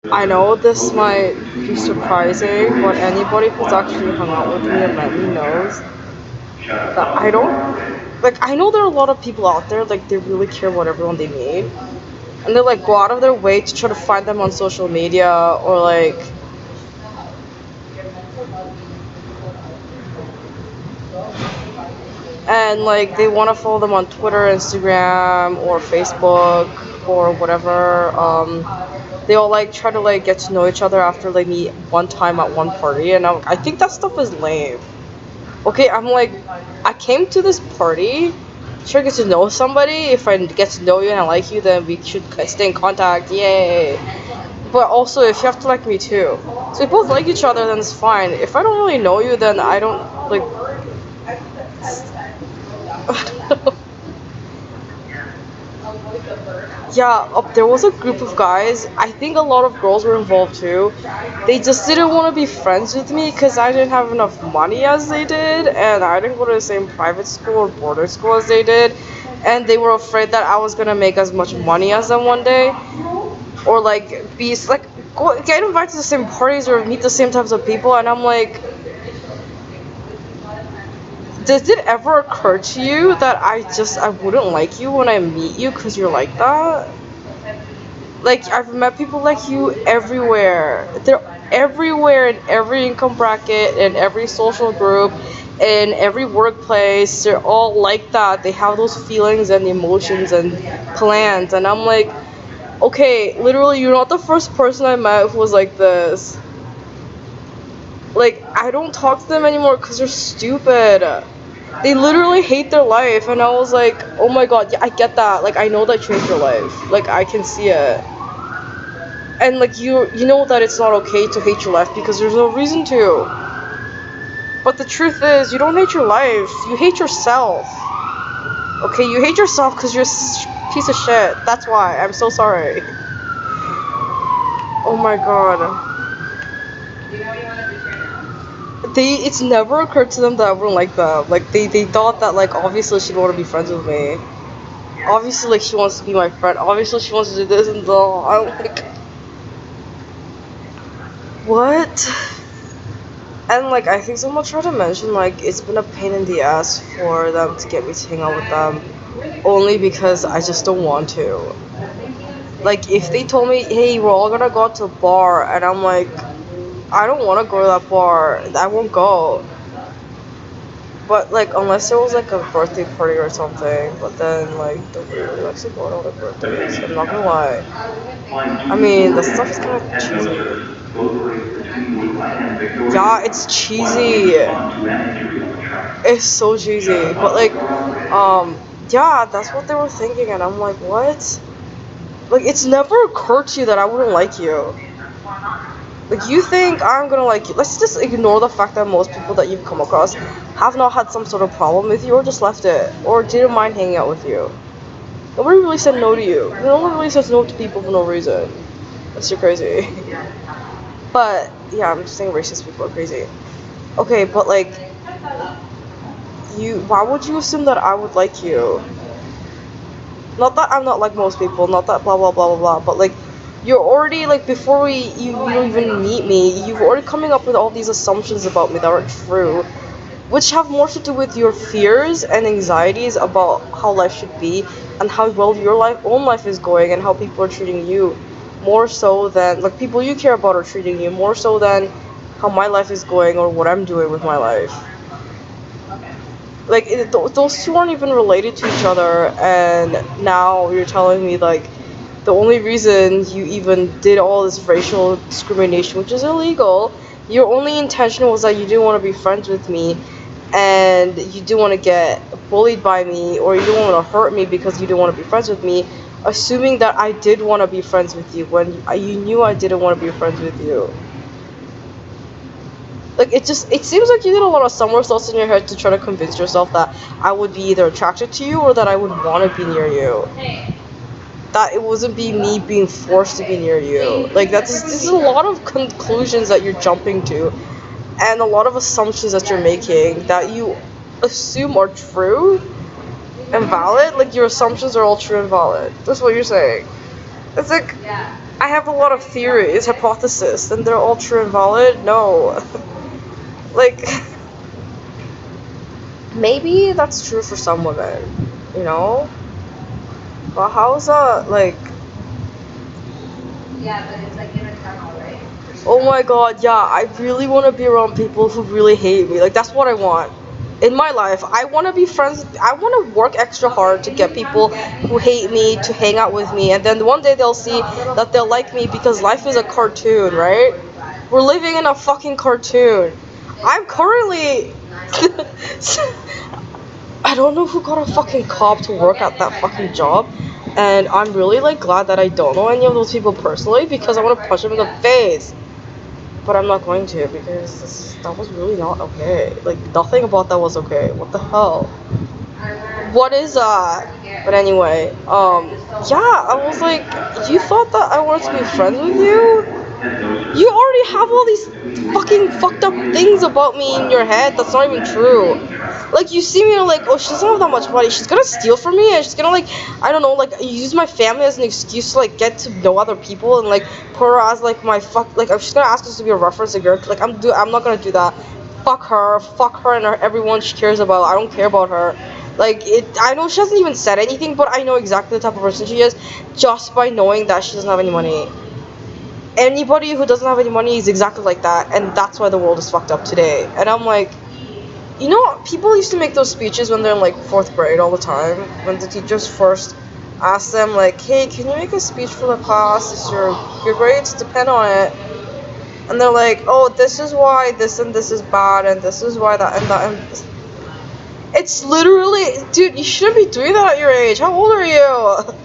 I know this might be surprising, but anybody who's actually hung out with me and met me knows that I don't like. I know there are a lot of people out there like they really care about everyone they meet, and they like go out of their way to try to find them on social media or like and like they want to follow them on Twitter, Instagram, or Facebook or whatever. They all like try to like get to know each other after they meet one time at one party, and I think that stuff is lame. Okay, I'm like, I came to this party, try to get to know somebody. If I get to know you and I like you, then we should stay in contact. Yay! But also, if you have to like me too, so we both like each other, then it's fine. If I don't really know you, then I don't like. Yeah, there was a group of guys. I think a lot of girls were involved too. They just didn't want to be friends with me because I didn't have enough money as they did, and I didn't go to the same private school or boarding school as they did, and they were afraid that I was gonna make as much money as them one day, or like be like get invited to the same parties or meet the same types of people, and I'm like, does it ever occur to you that I wouldn't like you when I meet you because you're like that? Like I've met people like you everywhere. They're everywhere in every income bracket, in every social group, in every workplace. They're all like that. They have those feelings and emotions and plans. And I'm like, okay, literally, you're not the first person I met who was like this. Like I don't talk to them anymore because they're stupid. They literally hate their life, and I was like, oh my god, yeah, I get that. Like I know that you hate your life. Like I can see it. And like you know that it's not okay to hate your life because there's no reason to. But the truth is, you don't hate your life. You hate yourself. Okay, you hate yourself because you're a piece of shit. That's why. I'm so sorry. Oh my god. It's never occurred to them that I wouldn't like them. Like they thought that like obviously she'd want to be friends with me. Obviously like she wants to be my friend. Obviously she wants to do this and that. I'm like, what? And like I think someone tried to mention like it's been a pain in the ass for them to get me to hang out with them only because I just don't want to. Like if they told me, hey, we're all gonna go out to a bar, and I'm like, I don't want to go to that bar, I won't go. But like unless there was like a birthday party or something, but then like nobody really likes to go out on birthdays. I'm not gonna lie. I mean, the stuff is kind of cheesy. Yeah, it's cheesy. It's so cheesy. But like, yeah, that's what they were thinking, and I'm like, what? Like, it's never occurred to you that I wouldn't like you. Like, you think I'm gonna like you. Let's just ignore the fact that most people that you've come across have not had some sort of problem with you or just left it or didn't mind hanging out with you. Nobody really said no to you. No one really says no to people for no reason. That's too crazy. But, yeah, I'm just saying racist people are crazy. Okay, but like, why would you assume that I would like you? Not that I'm not like most people, not that blah blah blah blah blah, but like you're already like before you even meet me, you've already coming up with all these assumptions about me that aren't true, which have more to do with your fears and anxieties about how life should be and how well your own life is going and how people are treating you, more so than like people you care about are treating you, more so than how my life is going or what I'm doing with my life. Like those two aren't even related to each other, and now you're telling me like the only reason you even did all this racial discrimination, which is illegal, your only intention was that you didn't want to be friends with me and you didn't want to get bullied by me or you didn't want to hurt me because you didn't want to be friends with me, assuming that I did want to be friends with you when you knew I didn't want to be friends with you. Like it seems like you did a lot of somersaults in your head to try to convince yourself that I would be either attracted to you or that I would want to be near you. That it wasn't be me being forced to be near you. Like this is a lot of conclusions that you're jumping to and a lot of assumptions that you're making that you assume are true and valid. Like your assumptions are all true and valid. That's what you're saying. It's like I have a lot of theories, hypotheses, and they're all true and valid. No. Like, maybe that's true for some women, you know? But how's that, like... Yeah, but it's like internal, right? Oh my god, yeah, I really want to be around people who really hate me. Like, that's what I want. In my life, I want to be friends. I want to work extra hard to get people who hate me to hang out with me. And then one day they'll see that they'll like me because life is a cartoon, right? We're living in a fucking cartoon. I'm currently... I don't know who got a fucking cop to work at that fucking job. And I'm really, like, glad that I don't know any of those people personally because I want to punch them in the face. But I'm not going to because that was really not okay. Like, nothing about that was okay. What the hell? What is that? But anyway, yeah, I was like, you thought that I wanted to be friends with you? You already have all these fucking fucked up things about me in your head that's not even true. Like, you see me and like, oh, she doesn't have that much money. She's gonna steal from me and she's gonna, like, I don't know, like, use my family as an excuse to, like, get to know other people and, like, put her as, like, my like, she's gonna ask us to be a reference again. Like, I'm not gonna do that. Fuck her and everyone she cares about. I don't care about her. Like, I know she hasn't even said anything, but I know exactly the type of person she is just by knowing that she doesn't have any money. Anybody who doesn't have any money is exactly like that, and that's why the world is fucked up today. And I'm like, you know, people used to make those speeches when they're in, like, 4th grade all the time, when the teachers first ask them, like, hey, can you make a speech for the class? Is your grades depend on it. And they're like, oh, this is why this and this is bad, and this is why that and that and... It's literally, dude, you shouldn't be doing that at your age. How old are you?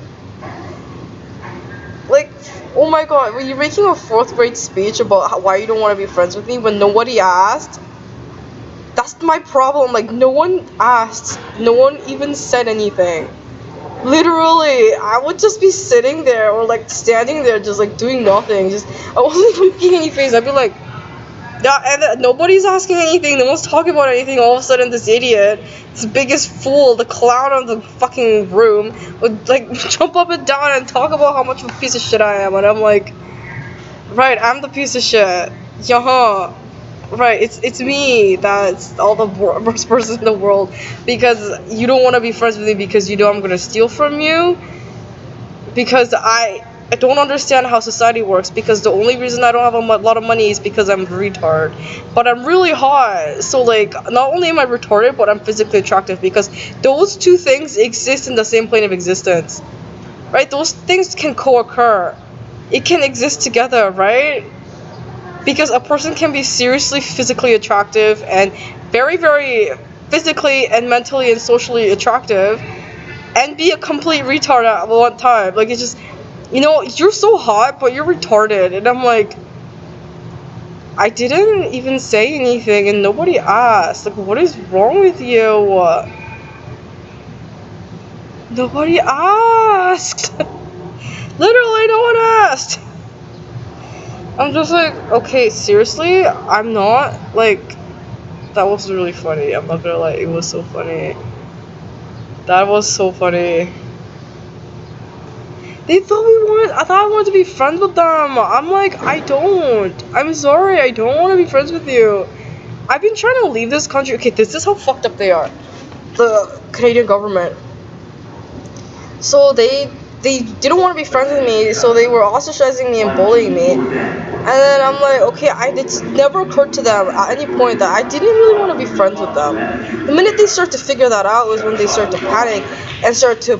Like, oh my god, were you making a 4th grade speech about why you don't want to be friends with me when nobody asked? That's my problem. Like, no one asked. No one even said anything. Literally, I would just be sitting there or, like, standing there just, like, doing nothing. I wasn't even making any face. I'd be like, yeah, and nobody's asking anything. No one's talking about anything. All of a sudden, this idiot, this biggest fool, the clown of the fucking room, would, like, jump up and down and talk about how much of a piece of shit I am. And I'm like, right, I'm the piece of shit. Yeah, right. It's me that's all the worst person in the world because you don't want to be friends with me because you know I'm gonna steal from you. Because I don't understand how society works because the only reason I don't have a lot of money is because I'm a retard. But I'm really hot. So, like, not only am I retarded, but I'm physically attractive because those two things exist in the same plane of existence. Right? Those things can co-occur. It can exist together, right? Because a person can be seriously physically attractive and very, very physically and mentally and socially attractive and be a complete retard at one time. Like, it's just, you know, you're so hot, but you're retarded. And I'm like, I didn't even say anything and nobody asked. Like, what is wrong with you? Nobody asked. Literally, no one asked. I'm just like, okay, seriously? I'm not, like, that was really funny. I'm not gonna lie, it was so funny. That was so funny. They thought I thought I wanted to be friends with them. I'm like, I don't. I'm sorry, I don't want to be friends with you. I've been trying to leave this country. Okay, this is how fucked up they are. The Canadian government. So they didn't want to be friends with me, so they were ostracizing me and bullying me. And then I'm like, okay, it's never occurred to them at any point that I didn't really want to be friends with them. The minute they start to figure that out was when they start to panic and start to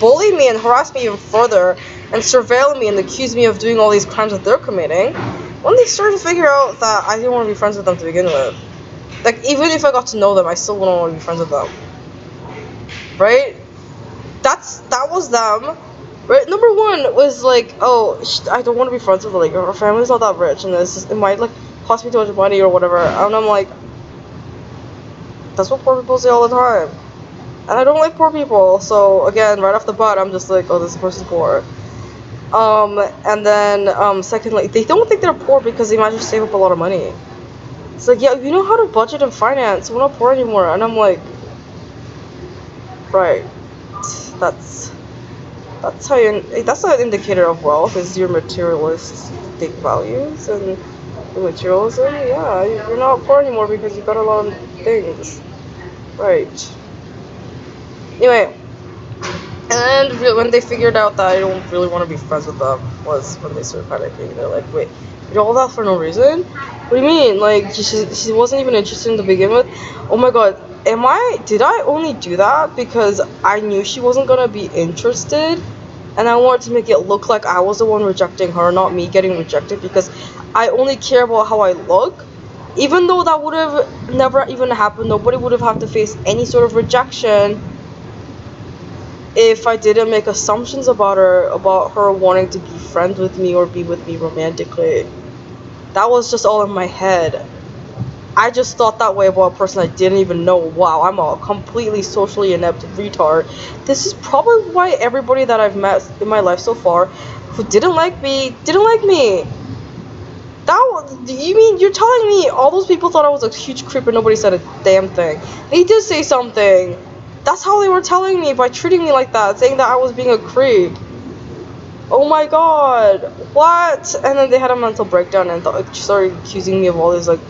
bully me and harass me even further and surveil me and accuse me of doing all these crimes that they're committing. When they started to figure out that I didn't want to be friends with them to begin with. Like, even if I got to know them, I still wouldn't want to be friends with them. Right? That was them. Right, number one was like, oh, I don't want to be friends with her. Like, her family's not that rich, and it might, like, cost me too much money or whatever. And I'm like, that's what poor people say all the time. And I don't like poor people, so again, right off the bat, I'm just like, oh, this person's poor. And then, secondly, they don't think they're poor because they managed to save up a lot of money. It's like, yeah, you know how to budget and finance. We're not poor anymore. And I'm like, right, that's That's how you. That's an indicator of wealth is your materialistic values and materialism. Yeah, you're not poor anymore because you got a lot of things. Right. Anyway, and when they figured out that I don't really want to be friends with them was when they started panicking. They're like, wait, you did all that for no reason? What do you mean? Like, she wasn't even interested in to begin with? Oh my god, did I only do that because I knew she wasn't gonna be interested? And I wanted to make it look like I was the one rejecting her, not me getting rejected because I only care about how I look? Even though that would have never even happened, nobody would have had to face any sort of rejection if I didn't make assumptions about her wanting to be friends with me or be with me romantically. That was just all in my head. I just thought that way about a person I didn't even know. Wow, I'm a completely socially inept retard. This is probably why everybody that I've met in my life so far who didn't like me, didn't like me. You mean you're telling me all those people thought I was a huge creep and nobody said a damn thing? They did say something. That's how they were telling me by treating me like that, saying that I was being a creep. Oh my god, what? And then they had a mental breakdown and started accusing me of all these like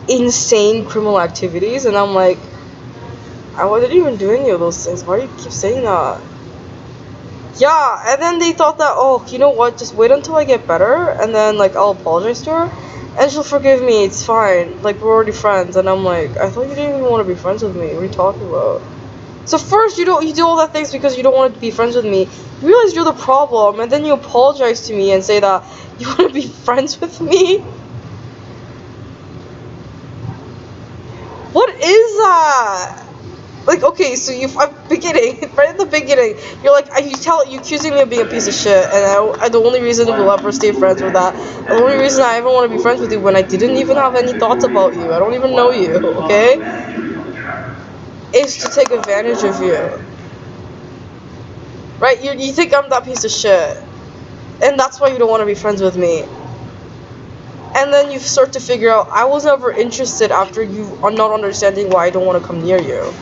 insane criminal activities, and I'm like, I wasn't even doing any of those things. Why do you keep saying that? Yeah, and then they thought that, oh, you know what, just wait until I get better, and then, like, I'll apologize to her, and she'll forgive me, it's fine, like, we're already friends, and I'm like, I thought you didn't even want to be friends with me, what are you talking about? So first, you do all that things because you don't want to be friends with me, you realize you're the problem, and then you apologize to me and say that you want to be friends with me? What is that? Like, okay, so I'm beginning, right at the beginning, you're like, you accusing me of being a piece of shit, and the only reason we'll ever stay friends with that, the only reason I ever want to be friends with you when I didn't even have any thoughts about you, I don't even know you, okay, is to take advantage of you, right? You think I'm that piece of shit, and that's why you don't want to be friends with me. And then you start to figure out, I was never interested after you are not understanding why I don't want to come near you.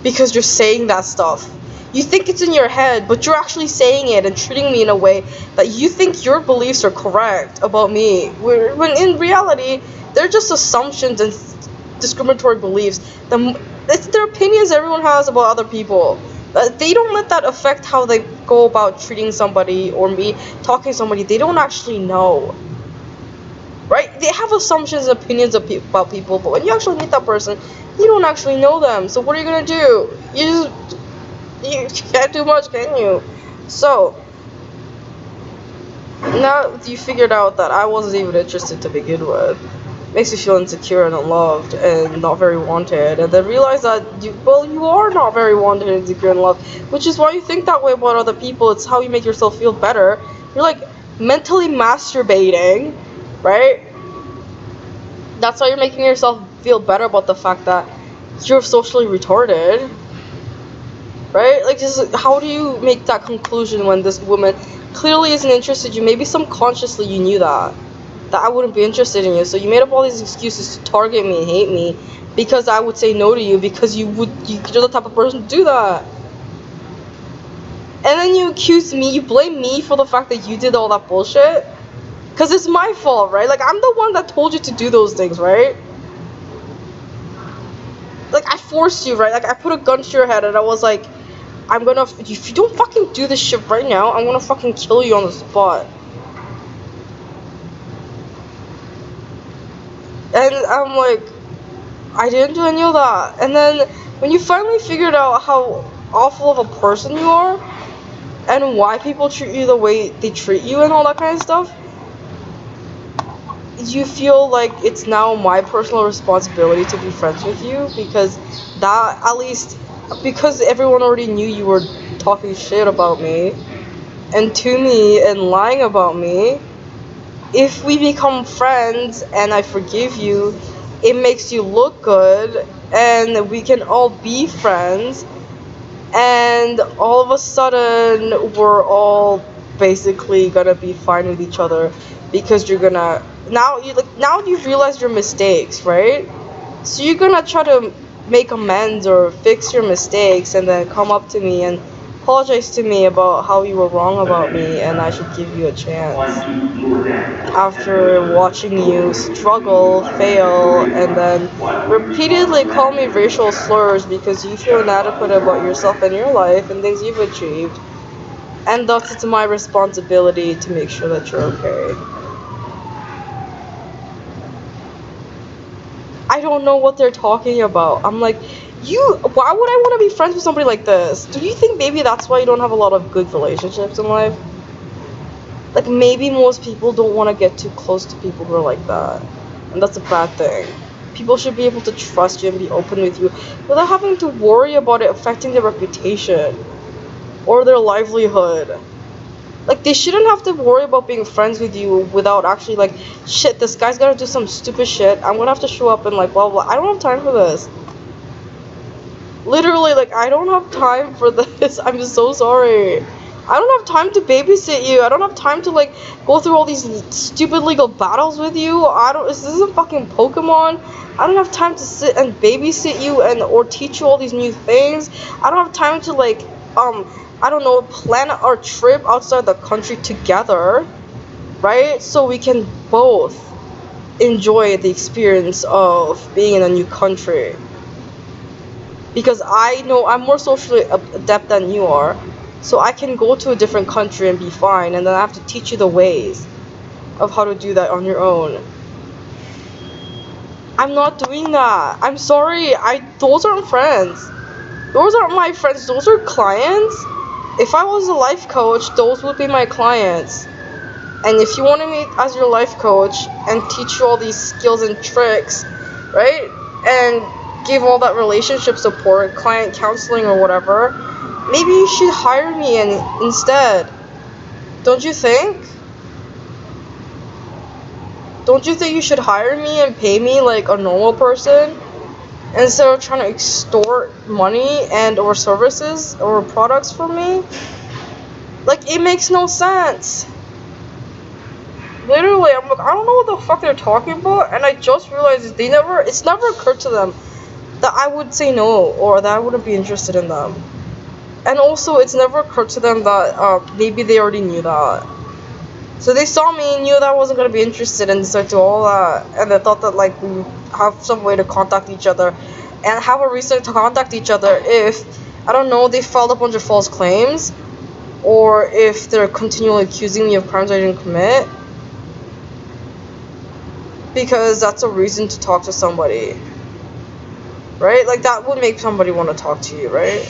Because you're saying that stuff. You think it's in your head, but you're actually saying it and treating me in a way that you think your beliefs are correct about me. When in reality, they're just assumptions and discriminatory beliefs. It's their opinions everyone has about other people. They don't let that affect how they go about treating somebody or me talking to somebody. They don't actually know. Right? They have assumptions and opinions about people, but when you actually meet that person, you don't actually know them. So what are you gonna do? You can't do much, can you? So now you figured out that I wasn't even interested to begin with. Makes you feel insecure and unloved and not very wanted, and then realize that you are not very wanted, insecure, and loved, which is why you think that way about other people. It's how you make yourself feel better. You're like mentally masturbating, right? That's why you're making yourself feel better about the fact that you're socially retarded, right? Like, just how do you make that conclusion when this woman clearly isn't interested in you? Maybe subconsciously you knew that I wouldn't be interested in you, so you made up all these excuses to target me and hate me because I would say no to you because you're the type of person to do that. And then you accuse me, you blame me for the fact that you did all that bullshit. Because it's my fault, right? Like, I'm the one that told you to do those things, right? Like, I forced you, right? Like, I put a gun to your head and I was like, if you don't fucking do this shit right now, I'm gonna fucking kill you on the spot. And I'm like, I didn't do any of that. And then when you finally figured out how awful of a person you are and why people treat you the way they treat you and all that kind of stuff, you feel like it's now my personal responsibility to be friends with you because that, at least, because everyone already knew you were talking shit about me and to me and lying about me. If we become friends and I forgive you, it makes you look good and we can all be friends, and all of a sudden we're all basically gonna be fine with each other because you're gonna now you've realized your mistakes, right? So you're gonna try to make amends or fix your mistakes and then come up to me and apologized to me about how you were wrong about me and I should give you a chance. After watching you struggle, fail, and then repeatedly call me racial slurs because you feel inadequate about yourself and your life and things you've achieved. And thus it's my responsibility to make sure that you're okay. I don't know what they're talking about. I'm like, why would I want to be friends with somebody like this? Do you think maybe that's why you don't have a lot of good relationships in life? Like, maybe most people don't want to get too close to people who are like that. And that's a bad thing. People should be able to trust you and be open with you without having to worry about it affecting their reputation or their livelihood. Like, they shouldn't have to worry about being friends with you without actually, like, shit, this guy's gonna do some stupid shit. I'm gonna have to show up and, like, blah, blah. I don't have time for this. Literally, like, I don't have time for this. I'm so sorry. I don't have time to babysit you. I don't have time to, like, go through all these stupid legal battles with you. This isn't fucking Pokemon. I don't have time to sit and babysit you or teach you all these new things. I don't have time to, like, I don't know, plan our trip outside the country together, right? So we can both enjoy the experience of being in a new country. Because I know I'm more socially adept than you are, so I can go to a different country and be fine, and then I have to teach you the ways of how to do that on your own. I'm not doing that. I'm sorry. Those aren't friends. Those aren't my friends. Those are clients. If I was a life coach, those would be my clients. And if you wanted me as your life coach and teach you all these skills and tricks, right? And give all that relationship support, client counseling or whatever, maybe you should hire me instead. Don't you think? Don't you think you should hire me and pay me like a normal person instead of trying to extort money and or services or products from me? Like, it makes no sense. Literally, I'm like, I don't know what the fuck they're talking about, and I just realized it's never occurred to them that I would say no, or that I wouldn't be interested in them. And also, it's never occurred to them that maybe they already knew that. So they saw me, knew that I wasn't gonna be interested, and decided to all that, and they thought that, like, we have some way to contact each other, and have a reason to contact each other if, I don't know, they filed a bunch of false claims, or if they're continually accusing me of crimes I didn't commit. Because that's a reason to talk to somebody, right? Like, that would make somebody want to talk to you, right?